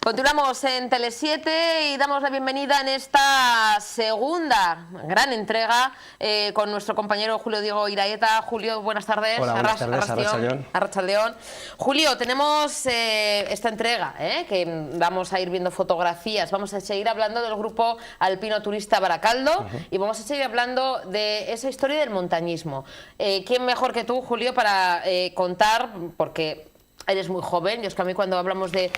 Continuamos en Tele7 y damos la bienvenida en esta segunda gran entrega con nuestro compañero Julio Diego Iraeta. Julio, buenas tardes. Hola, buenas tardes, Arratsaldeon. Julio, tenemos esta entrega que vamos a ir viendo fotografías, vamos a seguir hablando del grupo alpino turista Baracaldo y vamos a seguir hablando de esa historia del montañismo. ¿Quién mejor que tú, Julio, para contar, porque eres muy joven? Yo es que a mí cuando hablamos de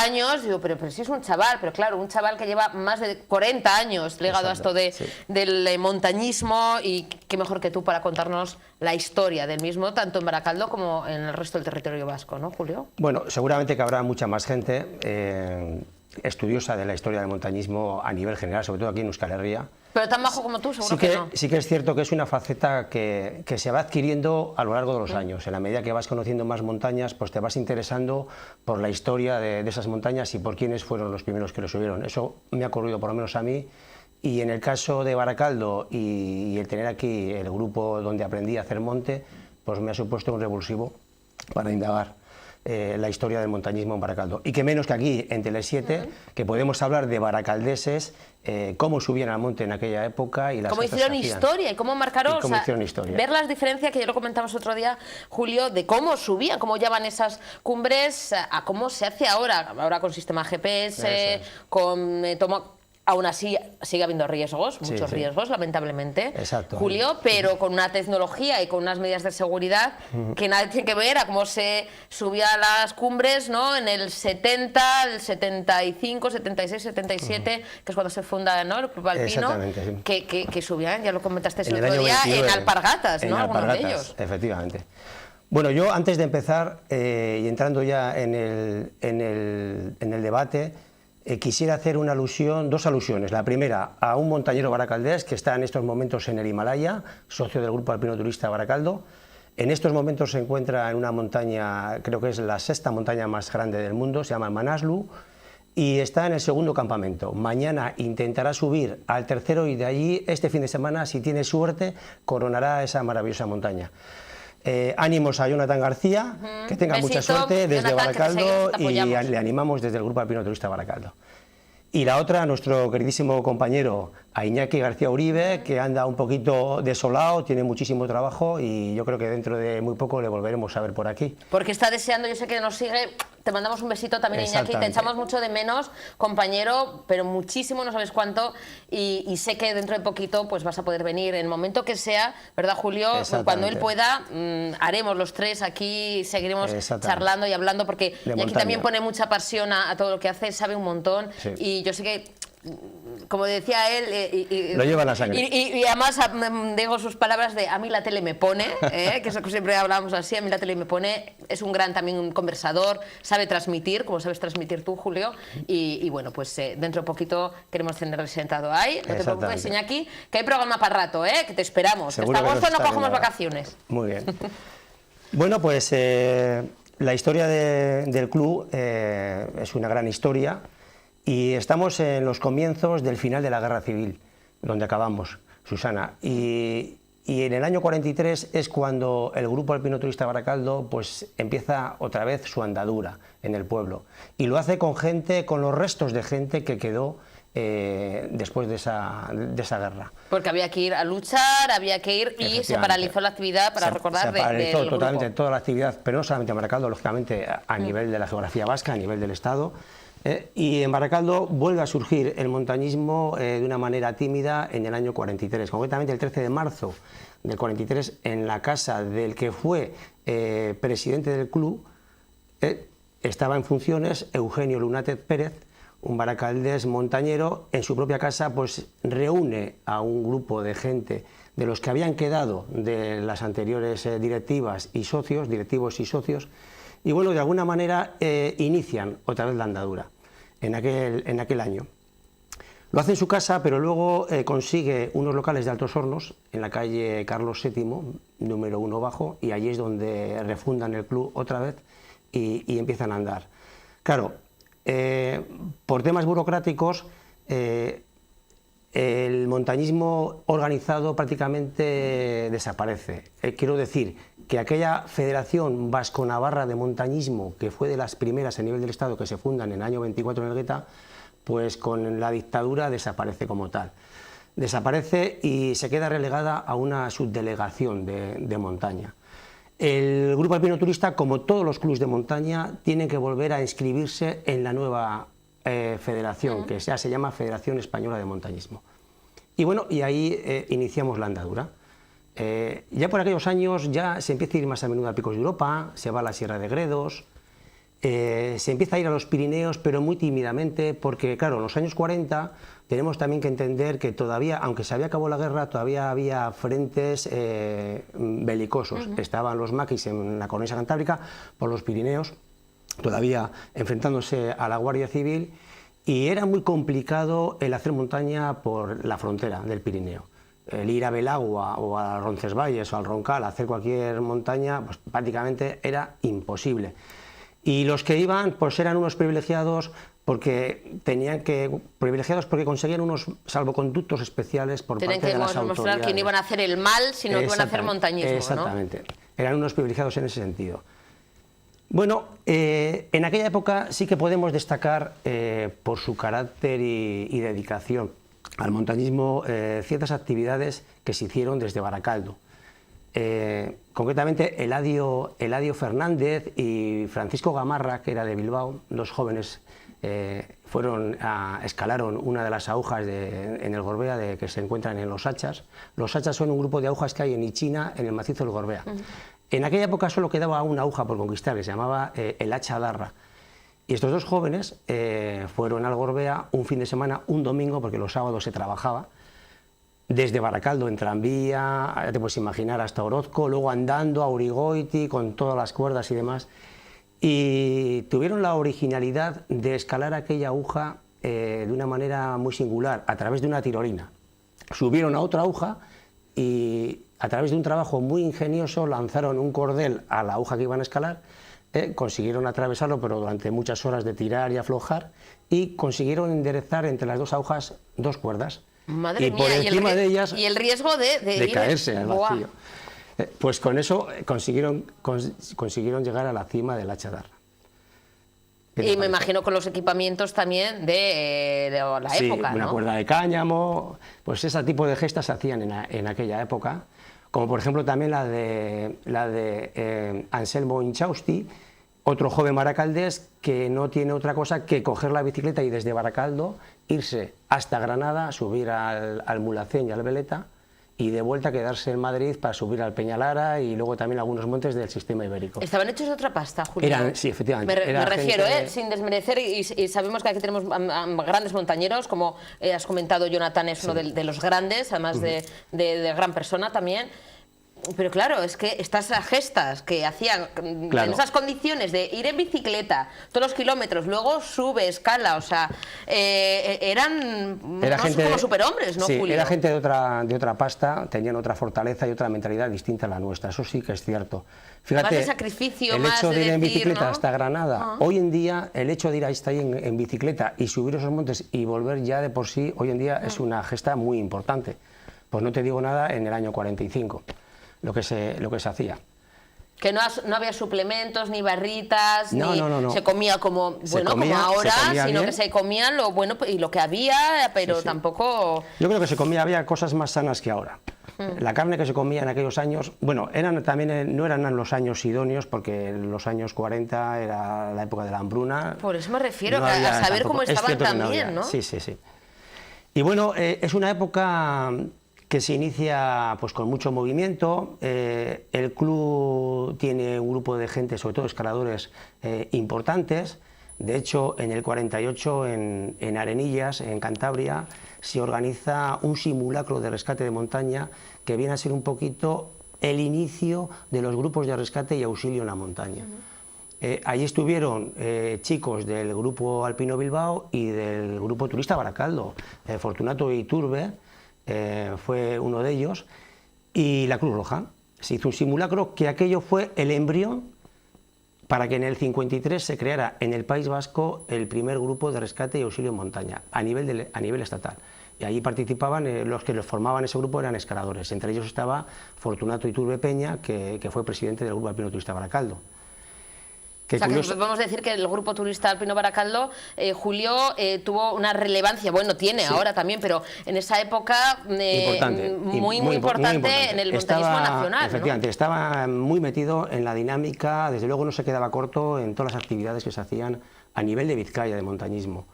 años digo, pero si es un chaval, pero claro, un chaval que lleva más de 40 años ligado a esto del montañismo, y qué mejor que tú para contarnos la historia del mismo, tanto en Baracaldo como en el resto del territorio vasco, ¿no, Julio? Bueno, seguramente que habrá mucha más gente estudiosa de la historia del montañismo a nivel general, sobre todo aquí en Euskal Herria. Pero tan bajo como tú, seguro que no. Sí que es cierto que es una faceta que se va adquiriendo a lo largo de los años. En la medida que vas conociendo más montañas, pues te vas interesando por la historia de esas montañas y por quiénes fueron los primeros que lo subieron. Eso me ha ocurrido por lo menos a mí. Y en el caso de Baracaldo y el tener aquí el grupo donde aprendí a hacer monte, pues me ha supuesto un revulsivo para indagar la historia del montañismo en Baracaldo. Y que menos que aquí en Tele7, que podemos hablar de baracaldeses, cómo subían al monte en aquella época y las cómo hicieron historia y cómo marcaron, ver las diferencias, que ya lo comentamos otro día, Julio, de cómo subían, cómo llevan esas cumbres a cómo se hace ahora con sistema GPS, con aún así sigue habiendo riesgos, muchos riesgos, lamentablemente, Julio, pero con una tecnología y con unas medidas de seguridad que nada tiene que ver a cómo se subía a las cumbres, ¿no? En el 70, el 75, 76, 77, que es cuando se funda, ¿no?, el Club Alpino, que subían, ya lo comentaste el otro día, en alpargatas, ¿no? Algunos de ellos. Efectivamente. Bueno, yo antes de empezar y entrando ya en el debate, quisiera hacer dos alusiones. La primera, a un montañero baracaldés que está en estos momentos en el Himalaya, socio del Grupo Alpino Turista Baracaldo. En estos momentos se encuentra en una montaña, creo que es la sexta montaña más grande del mundo, se llama Manaslu, y está en el segundo campamento. Mañana intentará subir al tercero y de allí, este fin de semana, si tiene suerte, coronará esa maravillosa montaña. Ánimos a Jonathan García, que tenga mucha suerte desde Baracaldo, y le animamos desde el Grupo Alpino Turista Baracaldo. Y la otra, nuestro queridísimo compañero a Iñaki García Uribe, que anda un poquito desolado, tiene muchísimo trabajo y yo creo que dentro de muy poco le volveremos a ver por aquí. Porque está deseando, yo sé que nos sigue, te mandamos un besito también, Iñaki, te echamos mucho de menos, compañero, pero muchísimo, no sabes cuánto, y sé que dentro de poquito pues vas a poder venir en el momento que sea, ¿verdad, Julio? Cuando él pueda, haremos los tres aquí, seguiremos charlando y hablando, porque Iñaki también pone mucha pasión a todo lo que hace, sabe un montón, y yo sé que, como decía él, lo lleva en la sangre. Y además digo sus palabras de a mí la tele me pone, que es lo que siempre hablamos así, a mí la tele me pone, es un gran también un conversador, sabe transmitir, como sabes transmitir tú, Julio, y bueno, pues dentro de poquito queremos tenerle sentado ahí, no te preocupes, Iñaki, que hay programa para rato, que te esperamos, que hasta agosto no cogemos vacaciones. Muy bien. Bueno, pues la historia del club es una gran historia. Y estamos en los comienzos del final de la Guerra Civil, donde acabamos, Susana. Y en el año 43 es cuando el Grupo Alpino Turista Baracaldo pues empieza otra vez su andadura en el pueblo. Y lo hace con los restos de gente que quedó después de esa guerra. Porque había que ir a luchar, había que ir, y se paralizó la actividad, para recordar. Se paralizó totalmente toda la actividad, pero no solamente en Baracaldo, lógicamente a nivel de la geografía vasca, a nivel del Estado. Y en Baracaldo vuelve a surgir el montañismo de una manera tímida en el año 43, concretamente el 13 de marzo del 43, en la casa del que fue presidente del club, estaba en funciones Eugenio Lunátez Pérez, un baracaldés montañero. En su propia casa pues reúne a un grupo de gente de los que habían quedado de las anteriores directivos y socios, y bueno, de alguna manera inician otra vez la andadura en aquel año. Lo hace en su casa, pero luego consigue unos locales de Altos Hornos, en la calle Carlos VII, número 1 bajo, y allí es donde refundan el club otra vez y empiezan a andar. Claro, por temas burocráticos, el montañismo organizado prácticamente desaparece. Quiero decir que aquella Federación Vasco-Navarra de Montañismo, que fue de las primeras a nivel del Estado que se fundan en el año 24 en Elgueta, pues con la dictadura desaparece como tal. Desaparece y se queda relegada a una subdelegación de montaña. El Grupo Alpino Turista, como todos los clubes de montaña, tienen que volver a inscribirse en la nueva federación, que ya se llama Federación Española de Montañismo. Y bueno, y ahí iniciamos la andadura. Ya por aquellos años ya se empieza a ir más a menudo a Picos de Europa, se va a la Sierra de Gredos, se empieza a ir a los Pirineos, pero muy tímidamente, porque claro, en los años 40 tenemos también que entender que todavía, aunque se había acabado la guerra, todavía había frentes belicosos. Estaban los maquis en la cornisa cantábrica, por los Pirineos, todavía enfrentándose a la Guardia Civil, y era muy complicado el hacer montaña por la frontera del Pirineo. El ir a Belagua o a Roncesvalles o al Roncal a hacer cualquier montaña, pues prácticamente era imposible. Y los que iban, pues eran unos privilegiados porque conseguían unos salvoconductos especiales por parte de las autoridades. Tienen que demostrar que no iban a hacer el mal, sino que iban a hacer montañismo, exactamente, ¿no? Eran unos privilegiados en ese sentido. Bueno, en aquella época sí que podemos destacar por su carácter y dedicación al montañismo ciertas actividades que se hicieron desde Baracaldo. Concretamente Eladio Fernández y Francisco Gamarra, que era de Bilbao, dos jóvenes, escalaron una de las agujas en el Gorbea que se encuentran en los Hachas. Los Hachas son un grupo de agujas que hay en Ichina, en el macizo del Gorbea. En aquella época solo quedaba una aguja por conquistar, que se llamaba el Hacha Darra. Y estos dos jóvenes fueron al Gorbea un fin de semana, un domingo, porque los sábados se trabajaba, desde Baracaldo en tranvía, ya te puedes imaginar, hasta Orozco, luego andando a Urigoiti con todas las cuerdas y demás. Y tuvieron la originalidad de escalar aquella aguja de una manera muy singular, a través de una tirolina. Subieron a otra aguja y a través de un trabajo muy ingenioso lanzaron un cordel a la aguja que iban a escalar, consiguieron atravesarlo, pero durante muchas horas de tirar y aflojar, y consiguieron enderezar entre las dos agujas dos cuerdas. Madre y mía, por encima de ellas y el riesgo de caerse al vacío. Pues con eso consiguieron llegar a la cima del Hacha Darra. Y me imagino con los equipamientos también de la época, una cuerda de cáñamo, pues ese tipo de gestas se hacían en aquella época, como por ejemplo también la de Anselmo Inchausti, otro joven baracaldés que no tiene otra cosa que coger la bicicleta y desde Baracaldo irse hasta Granada, subir al Mulhacén y al Veleta, y de vuelta quedarse en Madrid para subir al Peñalara y luego también algunos montes del sistema ibérico. ¿Estaban hechos de otra pasta, Julio? Sí, efectivamente. Me refiero, sin desmerecer, y sabemos que aquí tenemos grandes montañeros, como has comentado, Jonathan es uno de los grandes, además de gran persona también. Pero claro, es que estas gestas que hacían en esas condiciones de ir en bicicleta todos los kilómetros, luego sube, escala, o sea, eran gente como superhombres, ¿no, sí, Julio? Era gente de otra pasta, tenían otra fortaleza y otra mentalidad distinta a la nuestra, eso sí que es cierto. Fíjate, más de sacrificio, el más hecho de ir en bicicleta, ¿no?, hasta Granada, hoy en día el hecho de ir hasta ahí en bicicleta y subir esos montes y volver ya de por sí, hoy en día es una gesta muy importante. Pues no te digo nada en el año 45. Lo que se hacía. Que no había suplementos, ni barritas, no. Se comía como ahora, sino que se comía lo bueno y lo que había, pero tampoco... Yo creo que había cosas más sanas que ahora. La carne que se comía en aquellos años, bueno, no eran los años idóneos, porque en los años 40 era la época de la hambruna. Por eso me refiero, a saber cómo estaban también, ¿no? Sí. Y bueno, es una época que se inicia pues con mucho movimiento. El club tiene un grupo de gente, sobre todo escaladores importantes. De hecho, en el 48, en Arenillas, en Cantabria, se organiza un simulacro de rescate de montaña que viene a ser un poquito el inicio de los grupos de rescate y auxilio en la montaña. Allí estuvieron chicos del grupo Alpino Bilbao y del grupo Turista Baracaldo. Fortunato Iturbe fue uno de ellos, y la Cruz Roja. Se hizo un simulacro que aquello fue el embrión para que en el 53 se creara en el País Vasco el primer grupo de rescate y auxilio en montaña a nivel estatal. Y allí participaban, los que los formaban ese grupo eran escaladores. Entre ellos estaba Fortunato Iturbe Peña, que fue presidente del Grupo Alpino Turista Baracaldo. O sea, que podemos decir que el Grupo Turista Alpino Baracaldo, Julio, tuvo una relevancia, bueno, tiene ahora también, pero en esa época muy importante en el montañismo nacional. Efectivamente, ¿no? Estaba muy metido en la dinámica, desde luego no se quedaba corto en todas las actividades que se hacían a nivel de Vizcaya de montañismo.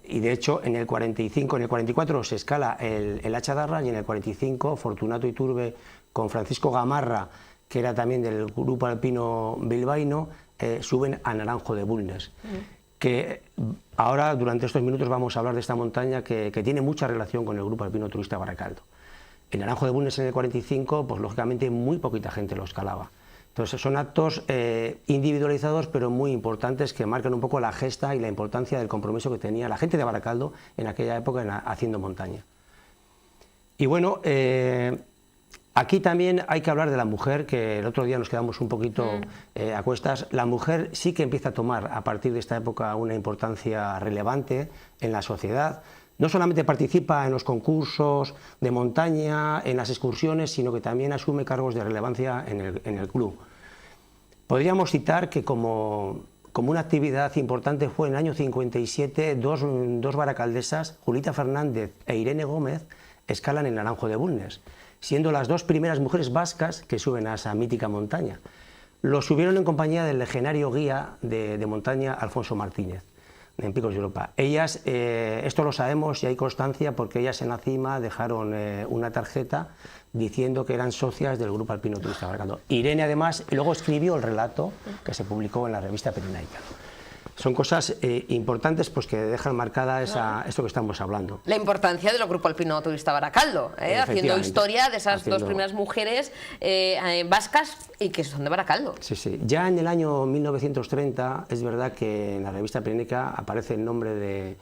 Y de hecho, en el 45, en el 44 se escala el Achadarra, y en el 45 Fortunato Iturbe con Francisco Gamarra, que era también del Grupo Alpino Bilbaíno, suben a Naranjo de Bulnes, que ahora durante estos minutos vamos a hablar de esta montaña que tiene mucha relación con el Grupo Alpino Turista Baracaldo. En Naranjo de Bulnes en el 45, pues lógicamente muy poquita gente lo escalaba. Entonces son actos individualizados pero muy importantes que marcan un poco la gesta y la importancia del compromiso que tenía la gente de Baracaldo en aquella época haciendo montaña. Y bueno, aquí también hay que hablar de la mujer, que el otro día nos quedamos un poquito a cuestas. La mujer sí que empieza a tomar a partir de esta época una importancia relevante en la sociedad. No solamente participa en los concursos de montaña, en las excursiones, sino que también asume cargos de relevancia en el club. Podríamos citar que como una actividad importante fue en el año 57, dos baracaldesas, Julita Fernández e Irene Gómez, escalan en Naranjo de Bulnes, siendo las dos primeras mujeres vascas que suben a esa mítica montaña. Lo subieron en compañía del legendario guía de montaña Alfonso Martínez, en Picos de Europa. Ellas, esto lo sabemos y hay constancia porque ellas en la cima dejaron una tarjeta diciendo que eran socias del Grupo Alpino Turista Baracaldo. Irene además luego escribió el relato que se publicó en la revista Pirenaica. Son cosas importantes pues, que dejan marcada esto que estamos hablando. La importancia del Grupo Alpino Turista Baracaldo, haciendo historia de esas dos primeras mujeres vascas y que son de Baracaldo. Sí, sí. Ya en el año 1930 es verdad que en la revista Pirenaica aparece el nombre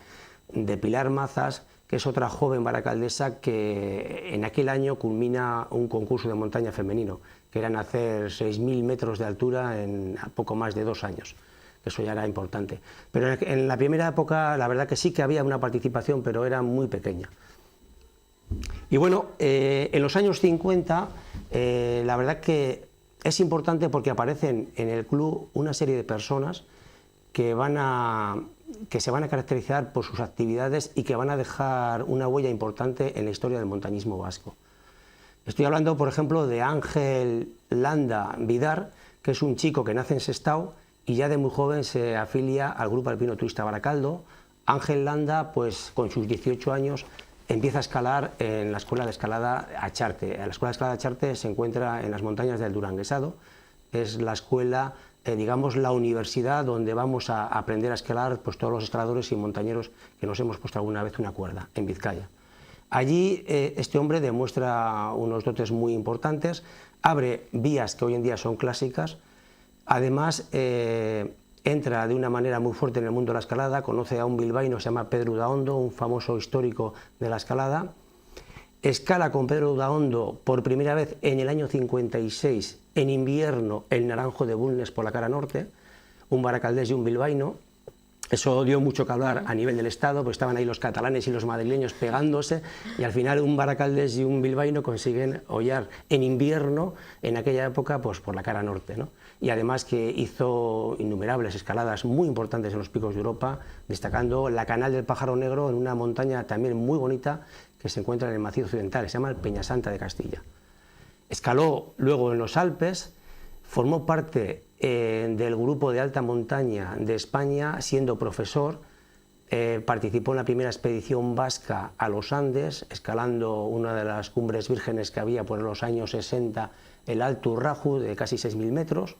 de Pilar Mazas, que es otra joven baracaldesa que en aquel año culmina un concurso de montaña femenino, que eran hacer 6.000 metros de altura en poco más de 2 años. Eso ya era importante. Pero en la primera época la verdad que sí que había una participación, pero era muy pequeña. Y bueno, en los años 50 la verdad que es importante porque aparecen en el club una serie de personas que se van a caracterizar por sus actividades y que van a dejar una huella importante en la historia del montañismo vasco. Estoy hablando, por ejemplo, de Ángel Landa Vidar, que es un chico que nace en Sestao y ya de muy joven se afilia al Grupo Alpino Turista Baracaldo. Ángel Landa, pues con sus 18 años, empieza a escalar en la Escuela de Escalada Acharte. La Escuela de Escalada Acharte se encuentra en las montañas del Duranguesado. Es la escuela, digamos, la universidad donde vamos a aprender a escalar pues, todos los escaladores y montañeros que nos hemos puesto alguna vez una cuerda, en Vizcaya. Allí este hombre demuestra unos dotes muy importantes, abre vías que hoy en día son clásicas. Además, entra de una manera muy fuerte en el mundo de la escalada, conoce a un bilbaíno que se llama Pedro Udaondo, un famoso histórico de la escalada. Escala con Pedro Udaondo por primera vez en el año 56, en invierno, el Naranjo de Bulnes por la cara norte, un baracaldés y un bilbaíno. Eso dio mucho que hablar a nivel del Estado, pues estaban ahí los catalanes y los madrileños pegándose y al final un baracaldés y un bilbaíno consiguen hollar en invierno, en aquella época, pues por la cara norte, ¿no? Y además que hizo innumerables escaladas muy importantes en los Picos de Europa, destacando la Canal del Pájaro Negro en una montaña también muy bonita que se encuentra en el Macizo Occidental, se llama el Peñasanta de Castilla. Escaló luego en los Alpes, formó parte del grupo de alta montaña de España, siendo profesor, participó en la primera expedición vasca a los Andes, escalando una de las cumbres vírgenes que había por los años 60, el Alto Urraju, de casi 6.000 metros,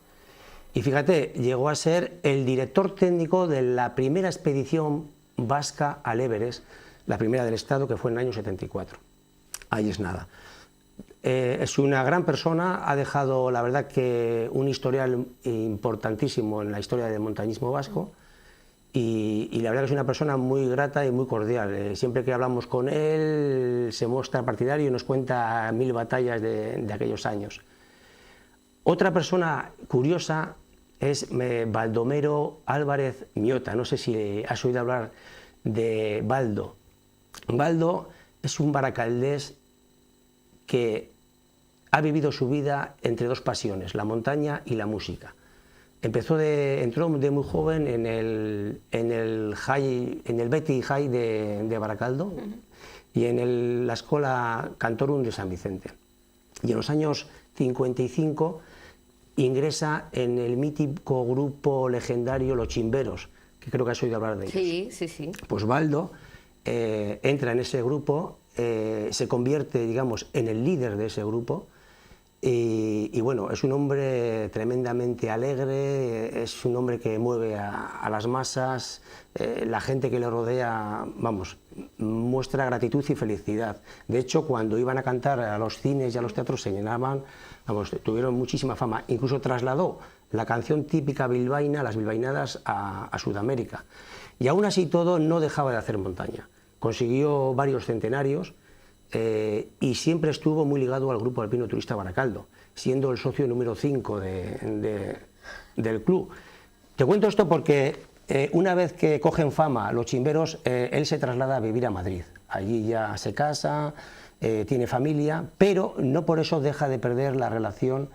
y fíjate, llegó a ser el director técnico de la primera expedición vasca al Everest, la primera del Estado, que fue en el año 74. Ahí es nada. Es una gran persona, ha dejado la verdad que un historial importantísimo en la historia del montañismo vasco y la verdad que es una persona muy grata y muy cordial. Siempre que hablamos con él se muestra partidario y nos cuenta 1000 batallas de aquellos años. Otra persona curiosa es Baldomero Álvarez Miota, no sé si has oído hablar de Baldo. Baldo es un baracaldés que ha vivido su vida entre dos pasiones, la montaña y la música. Entró de muy joven en el Betty High de Baracaldo y en la Escola Cantorum de San Vicente. Y en los años 55 ingresa en el mítico grupo legendario Los Chimberos, que creo que has oído hablar de ellos. Sí, sí, sí. Pues Baldo entra en ese grupo, se convierte, digamos, en el líder de ese grupo. Y bueno, es un hombre tremendamente alegre, es un hombre que mueve a las masas, la gente que le rodea, vamos, muestra gratitud y felicidad. De hecho, cuando iban a cantar a los cines y a los teatros se llenaban, vamos, tuvieron muchísima fama. Incluso trasladó la canción típica bilbaína, las bilbainadas, a Sudamérica. Y aún así todo no dejaba de hacer montaña. Consiguió varios centenarios. Y siempre estuvo muy ligado al Grupo Alpino Turista Baracaldo, siendo el socio número 5 del club. Te cuento esto porque una vez que cogen fama Los Chimberos, él se traslada a vivir a Madrid. Allí ya se casa, tiene familia, pero no por eso deja de perder la relación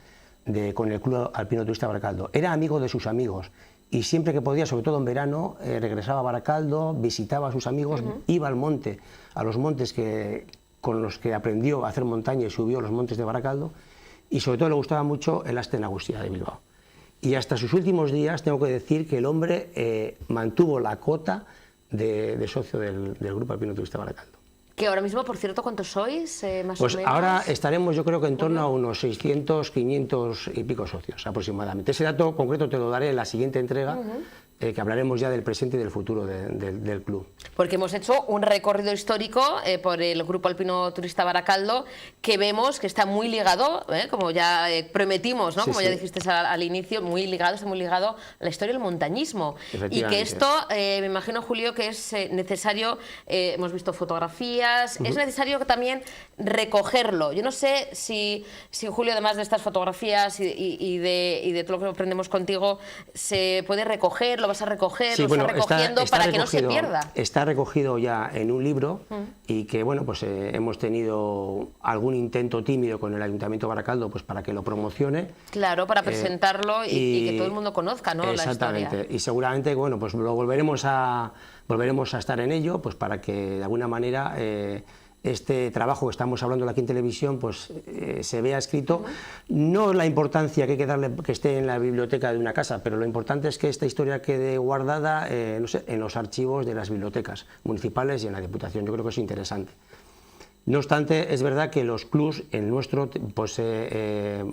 con el Club Alpino Turista Baracaldo. Era amigo de sus amigos y siempre que podía, sobre todo en verano, regresaba a Baracaldo, visitaba a sus amigos, iba al monte, a los montes con los que aprendió a hacer montaña y subió los montes de Baracaldo, y sobre todo le gustaba mucho el Aste Nagusia de Bilbao. Y hasta sus últimos días tengo que decir que el hombre mantuvo la cota de socio del Grupo Alpino Turista Baracaldo. Que ahora mismo, por cierto, ¿cuántos sois, más pues o menos? Ahora estaremos, yo creo que en torno a unos 600, 500 y pico socios aproximadamente. Ese dato concreto te lo daré en la siguiente entrega, que hablaremos ya del presente y del futuro del club. Porque hemos hecho un recorrido histórico por el Grupo Alpino Turista Baracaldo, que vemos que está muy ligado, como ya prometimos, ¿no? Sí, como sí. ya dijiste al inicio, está muy ligado a la historia del montañismo. Y que esto, me imagino, Julio, que es necesario, hemos visto fotografías, es necesario también recogerlo. Yo no sé si Julio, además de estas fotografías y de todo lo que aprendemos contigo, se puede recoger, lo vas a recoger, sí, lo bueno, estás recogiendo está para que no se pierda. Está recogido ya en un libro y que bueno, pues hemos tenido algún intento tímido con el Ayuntamiento de Baracaldo pues para que lo promocione. Claro, para presentarlo y que todo el mundo conozca, ¿no? Exactamente. La historia. Y seguramente bueno, pues lo volveremos a estar en ello pues para que de alguna manera este trabajo que estamos hablando aquí en televisión pues se vea escrito. No la importancia que hay que darle que esté en la biblioteca de una casa, pero lo importante es que esta historia quede guardada no sé, en los archivos de las bibliotecas municipales y en la Diputación. Yo creo que es interesante. No obstante, es verdad que los clubs, el nuestro, posee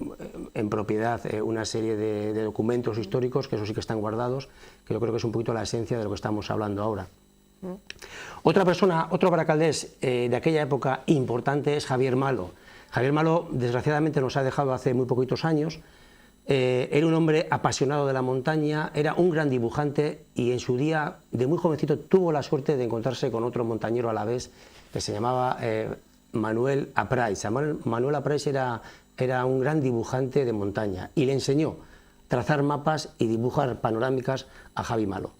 en propiedad una serie de documentos históricos, que eso sí que están guardados, que yo creo que es un poquito la esencia de lo que estamos hablando ahora. Otra persona, otro baracaldés de aquella época importante es Javier Malo. Javier Malo, desgraciadamente, nos ha dejado hace muy poquitos años. Era un hombre apasionado de la montaña, era un gran dibujante y en su día, de muy jovencito, tuvo la suerte de encontrarse con otro montañero alavés que se llamaba Manuel Apraiz. Manuel Apraiz era un gran dibujante de montaña y le enseñó a trazar mapas y dibujar panorámicas a Javi Malo.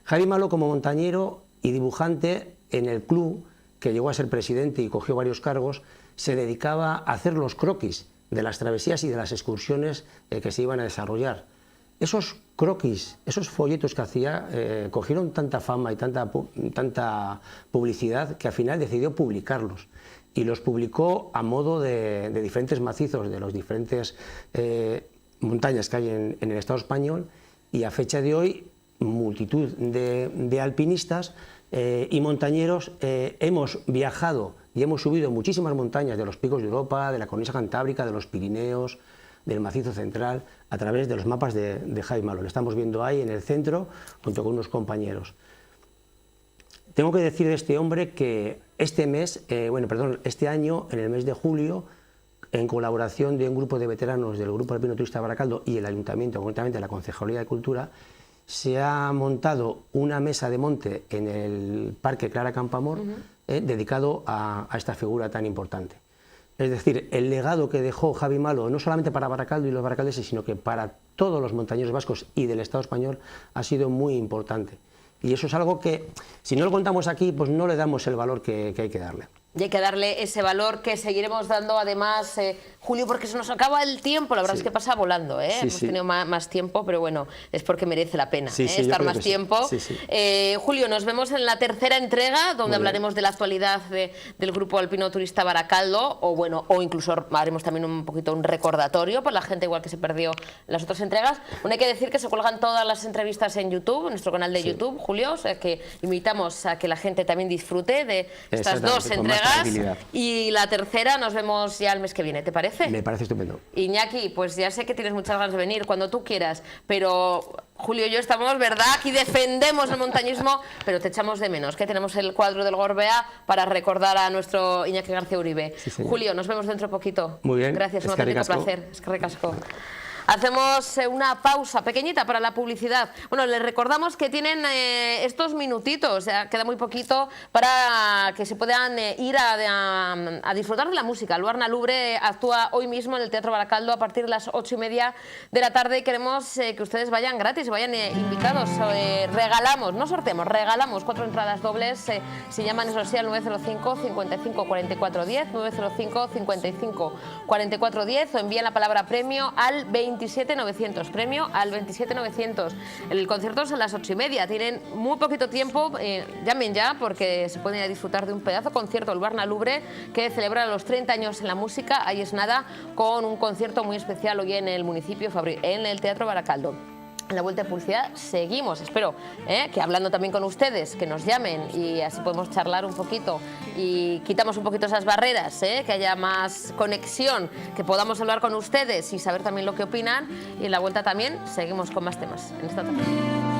Javi Malo, como montañero y dibujante en el club, que llegó a ser presidente y cogió varios cargos, se dedicaba a hacer los croquis de las travesías y de las excursiones que se iban a desarrollar. Esos croquis, esos folletos que hacía, cogieron tanta fama y tanta publicidad que al final decidió publicarlos. Y los publicó a modo de diferentes macizos, de las diferentes montañas que hay en el Estado español, y a fecha de hoy multitud de alpinistas y montañeros hemos viajado y hemos subido muchísimas montañas de los picos de Europa, de la cornisa cantábrica, de los Pirineos, del macizo central, a través de los mapas de Javi Malo. Lo estamos viendo ahí en el centro, junto con unos compañeros. Tengo que decir de este hombre que este año, en el mes de julio, en colaboración de un grupo de veteranos del Grupo Alpino Turista Baracaldo y el Ayuntamiento, concretamente la Concejalía de Cultura, se ha montado una mesa de monte en el Parque Clara Campoamor dedicado a esta figura tan importante. Es decir, el legado que dejó Javi Malo, no solamente para Baracaldo y los baracaldeses, sino que para todos los montañeros vascos y del Estado español, ha sido muy importante. Y eso es algo que, si no lo contamos aquí, pues no le damos el valor que hay que darle. Y hay que darle ese valor que seguiremos dando además, Julio, porque se nos acaba el tiempo, la verdad es que pasa volando, hemos tenido más tiempo, pero bueno, es porque merece la pena estar más tiempo. Julio, nos vemos en la tercera entrega, donde hablaremos de la actualidad del Grupo Alpino Turista Baracaldo, o incluso haremos también un poquito un recordatorio para la gente igual que se perdió las otras entregas. Bueno, hay que decir que se cuelgan todas las entrevistas en YouTube, en nuestro canal de YouTube, Julio, o sea que invitamos a que la gente también disfrute de estas dos entregas. Y la tercera nos vemos ya el mes que viene, ¿te parece? Me parece estupendo. Iñaki, pues ya sé que tienes muchas ganas de venir cuando tú quieras, pero Julio y yo estamos, ¿verdad? Aquí defendemos el montañismo, pero te echamos de menos, que tenemos el cuadro del Gorbea para recordar a nuestro Iñaki García Uribe. Julio, nos vemos dentro de poquito. Muy bien. Gracias, un auténtico placer. Es que recasco. Hacemos una pausa pequeñita para la publicidad. Bueno, les recordamos que tienen estos minutitos, queda muy poquito para que se puedan ir a disfrutar de la música. Luarna Lubre actúa hoy mismo en el Teatro Baracaldo a partir de las 8:30 de la tarde y queremos que ustedes vayan gratis, vayan invitados. Regalamos, no sorteamos, regalamos 4 entradas dobles. Si llaman, eso sí, al 905 55 44 10, 905 55 44 10 o envían la palabra premio al 27900, premio al 27900. El concierto es a las 8:30, tienen muy poquito tiempo, llamen ya porque se pueden ir a disfrutar de un pedazo concierto, el Luarna Lubre, que celebra los 30 años en la música, ahí es nada, con un concierto muy especial hoy en el municipio, en el Teatro Baracaldo. En la vuelta de publicidad seguimos, espero que hablando también con ustedes, que nos llamen y así podemos charlar un poquito y quitamos un poquito esas barreras, que haya más conexión, que podamos hablar con ustedes y saber también lo que opinan, y en la vuelta también seguimos con más temas en esta tarde.